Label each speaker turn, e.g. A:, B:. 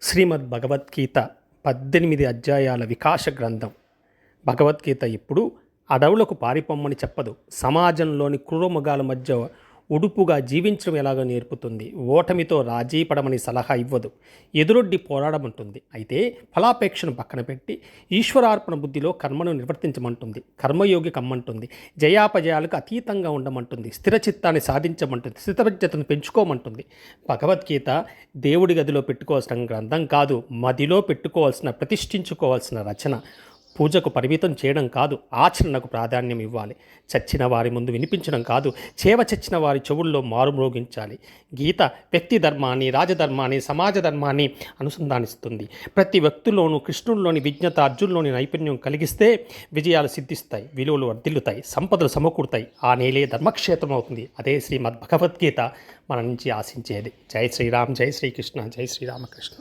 A: శ్రీమద్ భగవద్గీత 18 అధ్యాయాల వికాస గ్రంథం. భగవద్గీత ఇప్పుడు అడవులకు పారిపోమ్మని చెప్పదు. సమాజంలోని క్రూరమృగాల మధ్య ఉడుపుగా జీవించడం ఎలాగో నేర్పుతుంది. ఓటమితో రాజీ పడమని సలహా ఇవ్వదు. ఎదురొడ్డి పోరాడమంటుంది. అయితే ఫలాపేక్షను పక్కన పెట్టి ఈశ్వరార్పణ బుద్ధిలో కర్మను నిర్వర్తించమంటుంది. కర్మయోగి కమ్మంటుంది. జయాపజయాలకు అతీతంగా ఉండమంటుంది. స్థిరచిత్తాన్ని సాధించమంటుంది. స్థితప్రజ్ఞతను పెంచుకోమంటుంది. భగవద్గీత దేవుడి గదిలో పెట్టుకోవాల్సిన గ్రంథం కాదు, మదిలో పెట్టుకోవాల్సిన, ప్రతిష్ఠించుకోవాల్సిన రచన. పూజకు పరిమితం చేయడం కాదు, ఆచరణకు ప్రాధాన్యం ఇవ్వాలి. చచ్చిన వారి ముందు వినిపించడం కాదు, చచ్చిన వారి చెవుల్లో మారుమ్రోగించాలి. గీత వ్యక్తి ధర్మాన్ని, రాజధర్మాన్ని, సమాజ ధర్మాన్ని అనుసంధానిస్తుంది. ప్రతి వ్యక్తిలోనూ కృష్ణుల్లోని విజ్ఞత, అర్జునులోని నైపుణ్యం కలిగిస్తే విజయాలు సిద్ధిస్తాయి, విలువలు వర్ధిల్లుతాయి, సంపదలు సమకూరుతాయి. ఆ నేలే ధర్మక్షేత్రం అవుతుంది. అదే శ్రీమద్ భగవద్గీత మన నుంచి ఆశించేది. జై శ్రీరామ్, జై శ్రీకృష్ణ, జై శ్రీరామకృష్ణ.